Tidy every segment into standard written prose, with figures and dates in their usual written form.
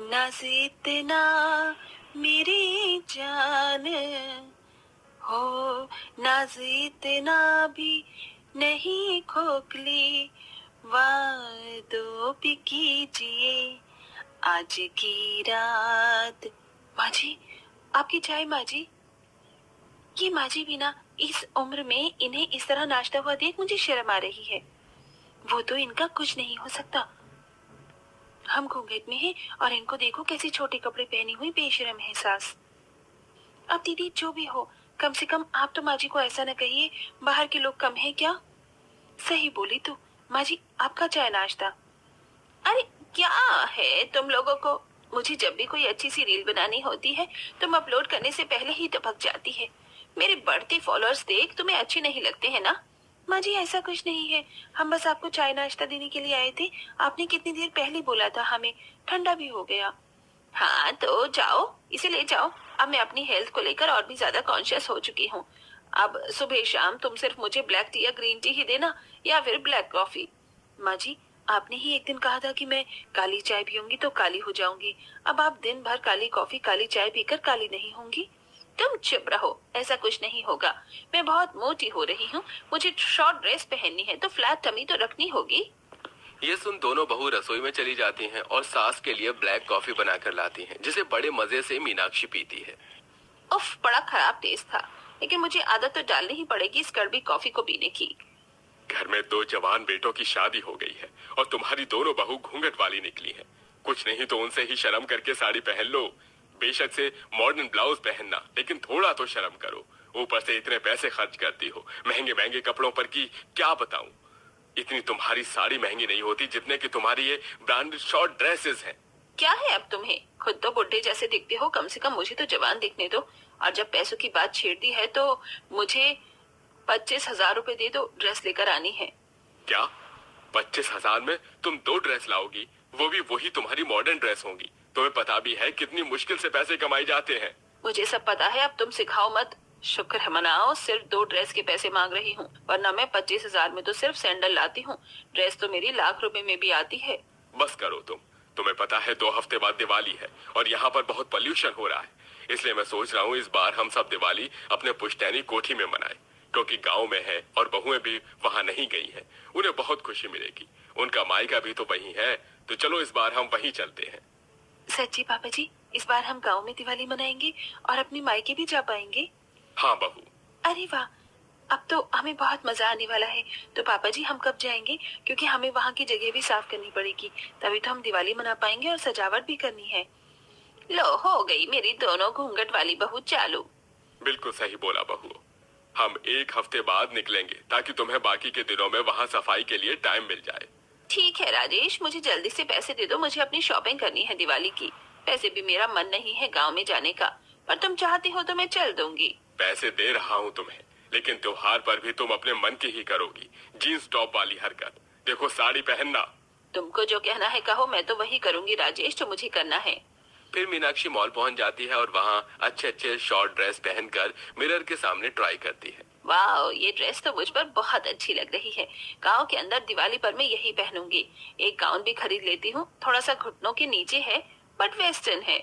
नाज़ इतना मेरी जान हो, नाज़ इतना भी नहीं खोखली, वादों भी कीजिए आज की रात। माँ जी, आपकी चाय माँ जी। ये माँ जी भी ना इस उम्र में इन्हें इस तरह नाचता हुआ देख मुझे शर्म आ रही है। वो तो इनका कुछ नहीं हो सकता। हम घूंघट में हैं और इनको देखो कैसे छोटे कपड़े पहनी हुई बेशर्म है सास। अब दीदी जो भी हो, कम से कम आप तो माँ जी को ऐसा न कहिए बाहर के लोग कम है क्या। सही बोली तू। माँ जी, आपका चाय नाश्ता। अरे क्या है तुम लोगों को, मुझे जब भी कोई अच्छी सी रील बनानी होती है तुम अपलोड करने से पहले ही टपक जाती है। मेरे बढ़ते फॉलोअर्स देख तुम्हें अच्छे नहीं लगते हैं ना। माँ जी ऐसा कुछ नहीं है, हम बस आपको चाय नाश्ता देने के लिए आए थे। आपने कितनी देर पहले बोला था, हमें ठंडा भी हो गया। हाँ तो जाओ, इसे ले जाओ। अब मैं अपनी हेल्थ को लेकर और भी ज्यादा कॉन्शियस हो चुकी हूँ। अब सुबह शाम तुम सिर्फ मुझे ब्लैक टी या ग्रीन टी ही देना, या फिर ब्लैक कॉफी। माँ जी, आपने ही एक दिन कहा था कि मैं काली चाय पीऊंगी तो काली हो जाऊंगी। अब आप दिन भर काली कॉफी काली चाय पीकर काली नहीं होंगी। तुम चुप रहो, ऐसा कुछ नहीं होगा। मैं बहुत मोटी हो रही हूँ, मुझे शॉर्ट ड्रेस पहननी है तो फ्लैट टमी तो रखनी होगी। ये सुन दोनों बहू रसोई में चली जाती हैं और सास के लिए ब्लैक कॉफी बनाकर लाती हैं, जिसे बड़े मजे से मीनाक्षी पीती है। उफ, बड़ा खराब टेस्ट था, लेकिन मुझे आदत तो डालनी ही पड़ेगी इस कड़वी कॉफी को पीने की। घर में 2 जवान बेटों की शादी हो गई है और तुम्हारी दोनों बहू घूंघट वाली निकली हैं। कुछ नहीं तो उनसे ही शर्म करके साड़ी पहन लो। बेशक से मॉडर्न ब्लाउज पहनना, लेकिन थोड़ा तो शर्म करो। ऊपर से इतने पैसे खर्च करती हो महंगे महंगे कपड़ों पर की क्या बताऊं। इतनी तुम्हारी साड़ी महंगी नहीं होती जितने की तुम्हारी ये ब्रांडेड शॉर्ट ड्रेसेस हैं। क्या है अब तुम्हें, खुद तो बुढ़े जैसे दिखते हो, कम से कम मुझे तो जवान दिखने दो। और जब पैसों की बात छेड़ दी है तो मुझे 25,000 रुपए दे दो, ड्रेस लेकर आनी है। क्या 25,000 में तुम 2 ड्रेस लाओगी? वो भी वही तुम्हारी मॉडर्न ड्रेस होंगी। तुम्हें पता भी है कितनी मुश्किल से पैसे कमाए जाते हैं। मुझे सब पता है, अब तुम सिखाओ मत। शुक्र है मनाओ, सिर्फ 2 ड्रेस के पैसे मांग रही हूँ, वरना मैं 25,000 में तो सिर्फ सैंडल लाती हूँ। ड्रेस तो मेरी लाख रुपए में भी आती है। बस करो तुम्हें पता है 2 हफ्ते बाद दिवाली है और यहाँ पर बहुत पोल्यूशन हो रहा है। इसलिए मैं सोच रहा हूँ इस बार हम सब दिवाली अपने पुश्तैनी कोठी में मनाएं, क्योंकि गांव में है और बहुएं भी वहाँ नहीं गई हैं। उन्हें बहुत खुशी मिलेगी, उनका मायका भी तो वही है। तो चलो इस बार हम वहीं चलते हैं। सच्ची पापा जी, इस बार हम गांव में दिवाली मनाएंगे और अपनी मायके भी जा पाएंगे। हाँ बहू। अरे वाह, अब तो हमें बहुत मजा आने वाला है। तो पापा जी हम कब जाएंगे, क्योंकि हमें वहाँ की जगह भी साफ करनी पड़ेगी, तभी तो हम दिवाली मना पाएंगे और सजावट भी करनी है। लो हो गई मेरी दोनों घूंघट वाली बहू चालू। बिल्कुल सही बोला बहू। हम 1 हफ्ते बाद निकलेंगे ताकि तुम्हें बाकी के दिनों में वहाँ सफाई के लिए टाइम मिल जाए। ठीक है राजेश, मुझे जल्दी से पैसे दे दो, मुझे अपनी शॉपिंग करनी है दिवाली की। पैसे भी मेरा मन नहीं है गाँव में जाने का, पर तुम चाहती हो तो मैं चल दूंगी। पैसे दे रहा हूँ तुम्हें, लेकिन त्योहार पर भी तुम अपने मन की ही करोगी। जीन्स टॉप वाली हरकत, देखो साड़ी पहनना। तुमको जो कहना है कहो, मैं तो वही करूंगी राजेश जो मुझे करना है। फिर मीनाक्षी मॉल पहुंच जाती है और वहाँ अच्छे अच्छे शॉर्ट ड्रेस पहनकर मिरर के सामने ट्राई करती है। वाह, ये ड्रेस तो मुझ पर बहुत अच्छी लग रही है। गांव के अंदर दिवाली पर मैं यही पहनूंगी। एक गाउन भी खरीद लेती हूँ, थोड़ा सा घुटनों के नीचे है बट वेस्टर्न है।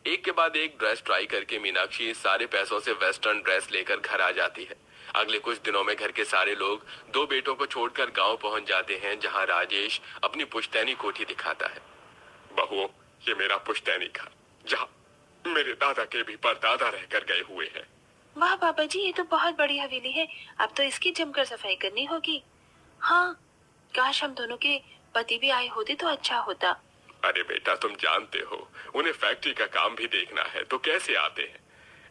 एक के बाद एक ड्रेस ट्राई करके मीनाक्षी सारे पैसों से वेस्टर्न ड्रेस लेकर घर आ जाती है। अगले कुछ दिनों में घर के सारे लोग 2 बेटों को छोड़कर गांव पहुंच जाते हैं, जहां राजेश अपनी पुश्तैनी कोठी दिखाता है। बहुओं, ये मेरा पुश्तैनी घर, जहाँ मेरे दादा के भी परदादा रहकर गए हुए हैं। वाह पापा जी, ये तो बहुत बड़ी हवेली है, अब तो इसकी जमकर सफाई करनी होगी। हाँ, काश हम दोनों के पति भी आए होते तो अच्छा होता। अरे बेटा, तुम जानते हो उन्हें फैक्ट्री का काम भी देखना है, तो कैसे आते हैं।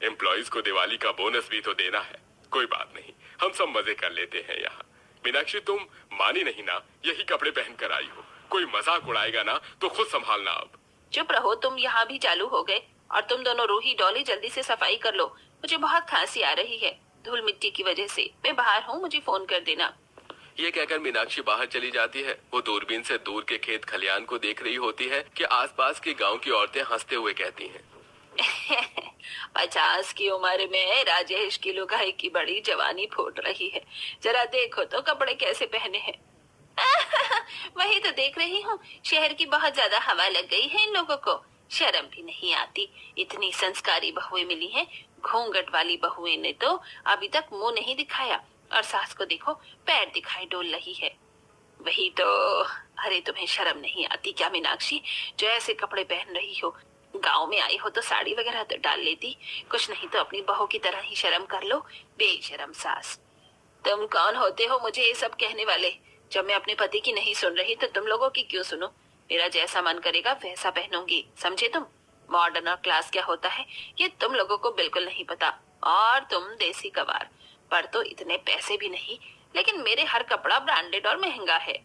एम्प्लॉइज को दिवाली का बोनस भी तो देना है। कोई बात नहीं, हम सब मजे कर लेते हैं यहाँ। मीनाक्षी, तुम मानी नहीं ना, यही कपड़े पहन कर आई हो। कोई मजाक उड़ाएगा ना तो खुद संभालना। अब चुप रहो, तुम यहाँ भी चालू हो गए। और तुम दोनों रूही डॉली जल्दी से सफाई कर लो, मुझे बहुत खांसी आ रही है धूल मिट्टी की वजह से। मैं बाहर हूँ, मुझे फोन कर देना। ये कहकर मीनाक्षी बाहर चली जाती है। वो दूरबीन से दूर के खेत खलियान को देख रही होती है कि आसपास के गांव की औरतें हंसते हुए कहती हैं 50 की उम्र में राजेश की लुगाई की बड़ी जवानी फूट रही है, जरा देखो तो कपड़े कैसे पहने हैं। वही तो देख रही हूँ, शहर की बहुत ज्यादा हवा लग गई है इन लोगों को। शर्म भी नहीं आती। इतनी संस्कारी बहुएं मिली हैं, घूंघट वाली बहुएं ने तो अभी तक मुंह नहीं दिखाया, और सास को देखो पैर दिखाई डोल रही है। वही तो। अरे तुम्हें शर्म नहीं आती क्या मीनाक्षी, जो ऐसे कपड़े पहन रही हो? गांव में आई हो तो साड़ी वगैरह तो डाल लेती, कुछ नहीं तो अपनी बहू की तरह ही शर्म कर लो। बेशरम सास। तुम कौन होते हो मुझे ये सब कहने वाले? जब मैं अपने पति की नहीं सुन रही तो तुम लोगों की क्यों सुनो? मेरा जैसा मन करेगा वैसा पहनूंगी, समझे तुम? मॉडर्न और क्लास क्या होता है ये तुम लोगों को बिल्कुल नहीं पता। और तुम देसी गवार, पर तो इतने पैसे भी नहीं, लेकिन मेरे हर कपड़ा ब्रांडेड और महंगा है।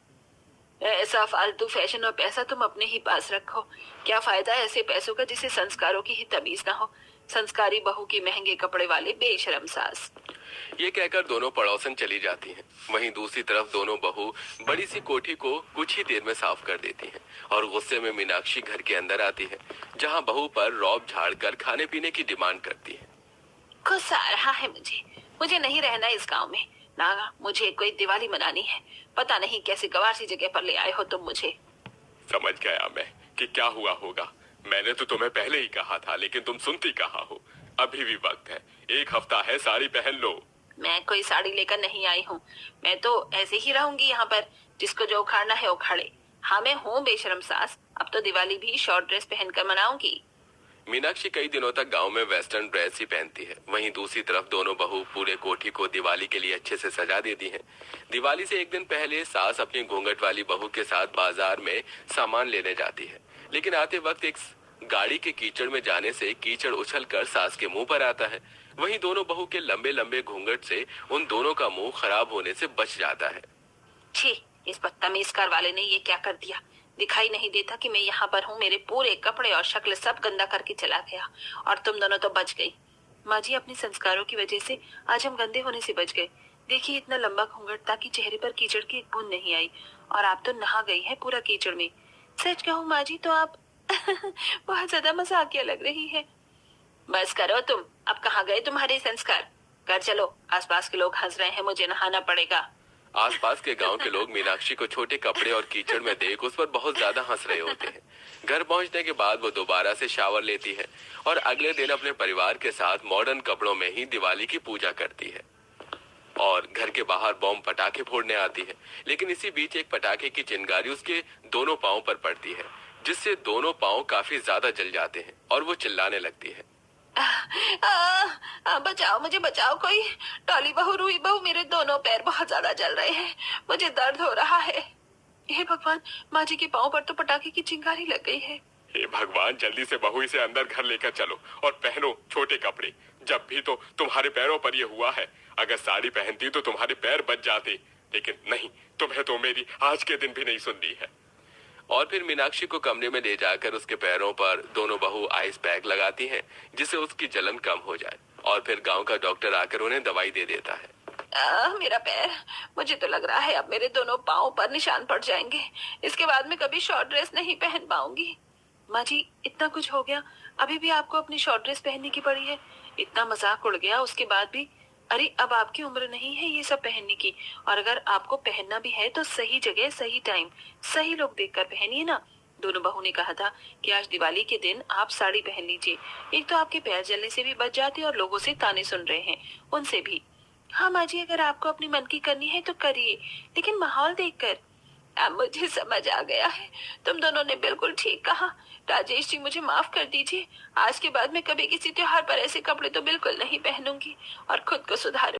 ऐसा फालतू फैशन और पैसा तुम अपने ही पास रखो। क्या फायदा ऐसे पैसों का जिसे संस्कारों की ही तमीज ना हो? संस्कारी बहू की महंगे कपड़े वाले बेशरम सास। ये कहकर दोनों पड़ोसन चली जाती हैं। वहीं दूसरी तरफ दोनों बहू बड़ी सी कोठी को कुछ ही देर में साफ कर देती हैं और गुस्से में मीनाक्षी घर के अंदर आती है, जहां बहू पर रौब झाड़कर खाने पीने की डिमांड करती है। गुस्सा आ रहा है मुझे नहीं रहना इस गांव में ना। मुझे कोई दिवाली मनानी है। पता नहीं कैसे गवार सी जगह पर ले आए हो तुम मुझे। समझ गया मैं कि क्या हुआ होगा। मैंने तो तुम्हें पहले ही कहा था, लेकिन तुम सुनती कहाँ हो। अभी भी वक्त है, 1 हफ्ता है, साड़ी पहन लो। मैं कोई साड़ी लेकर नहीं आई हूँ। मैं तो ऐसे ही रहूंगी यहाँ पर, जिसको जो उखाड़ना है उखाड़े। हाँ, मैं हूँ बेशरम सास। अब तो दिवाली भी शॉर्ट ड्रेस पहनकर मनाऊंगी। मीनाक्षी कई दिनों तक गांव में वेस्टर्न ड्रेस ही पहनती है। वहीं दूसरी तरफ दोनों बहू पूरे कोठी को दिवाली के लिए अच्छे से सजा देती हैं। दिवाली से एक दिन पहले सास अपनी घूंघट वाली बहू के साथ बाजार में सामान लेने जाती है, लेकिन आते वक्त एक गाड़ी के कीचड़ में जाने से कीचड़ उछलकर सास के मुंह पर आता है। वहीं दोनों बहू के लंबे लंबे घूंघट से उन दोनों का मुंह खराब होने से बच जाता है। छी, इस बदतमीज कार वाले ने ये क्या कर दिया? दिखाई नहीं देता कि मैं यहाँ पर हूँ? मेरे पूरे कपड़े और शक्ल सब गंदा करके चला गया, और तुम दोनों तो बच गई। माँ जी, अपने संस्कारों की वजह से आज हम गंदे होने से बच गए। देखिए, इतना लंबा घूंघट था कि चेहरे पर कीचड़ की एक बूंद नहीं आई, और आप तो नहा गई है पूरा कीचड़ में। सच कहूँ माँ जी तो आप बहुत ज्यादा मजाकिया लग रही है। बस करो तुम, अब कहाँ गए तुम्हारे संस्कार? घर चलो, आसपास के लोग हंस रहे हैं, मुझे नहाना पड़ेगा। आसपास के गांव के लोग मीनाक्षी को छोटे कपड़े और कीचड़ में देख उस पर बहुत ज्यादा हंस रहे होते हैं। घर पहुंचने के बाद वो दोबारा से शावर लेती है और अगले दिन अपने परिवार के साथ मॉडर्न कपड़ों में ही दिवाली की पूजा करती है और घर के बाहर बॉम्ब पटाखे फोड़ने आती है। लेकिन इसी बीच एक पटाखे की चिंगारी उसके दोनों पांव पर पड़ती है, जिससे दोनों पांव काफी ज्यादा जल जाते हैं और वो चिल्लाने लगती है। बचाओ, मुझे बचाओ कोई। टॉली बहू, रूई बहू, मेरे दोनों पैर बहुत ज्यादा जल रहे हैं, मुझे दर्द हो रहा है। हे भगवान, माँ जी के पाँव पर तो पटाखे की चिंगारी लग गई है। हे भगवान, जल्दी से बहू इसे अंदर घर लेकर चलो और पहनो छोटे कपड़े। जब भी तो तुम्हारे पैरों पर ये हुआ है। अगर साड़ी पहनती तो तुम्हारे पैर बच जाते, लेकिन नहीं, तुम्हें तो मेरी आज के दिन भी नहीं सुननी है। और फिर मीनाक्षी को कमरे में ले जाकर उसके पैरों पर दोनों बहू आइस पैक लगाती हैं, जिससे उसकी जलन कम हो जाए। और फिर गांव का डॉक्टर आकर उन्हें दवाई दे देता है। मेरा पैर, मुझे तो लग रहा है अब मेरे दोनों पाँव पर निशान पड़ जाएंगे। इसके बाद मैं कभी शॉर्ट ड्रेस नहीं पहन पाऊंगी। माँ जी, इतना कुछ हो गया, अभी भी आपको अपनी शॉर्ट ड्रेस पहनने की पड़ी है? इतना मजाक उड़ गया उसके बाद भी। अरे, अब आपकी उम्र नहीं है ये सब पहनने की, और अगर आपको पहनना भी है तो सही जगह, सही टाइम, सही लोग देखकर पहनिए ना। दोनों बहू ने कहा था कि आज दिवाली के दिन आप साड़ी पहन लीजिए। एक तो आपके पैर जलने से भी बच जाते और लोगों से ताने सुन रहे हैं उनसे भी। हाँ माँ जी, अगर आपको अपनी मन की करनी है तो करिए, लेकिन माहौल देखकर। अब मुझे समझ आ गया है, तुम दोनों ने बिल्कुल ठीक कहा। राजेश जी, मुझे माफ कर दीजिए। आज के बाद मैं कभी किसी त्योहार पर ऐसे कपड़े तो बिल्कुल नहीं पहनूंगी और खुद को सुधार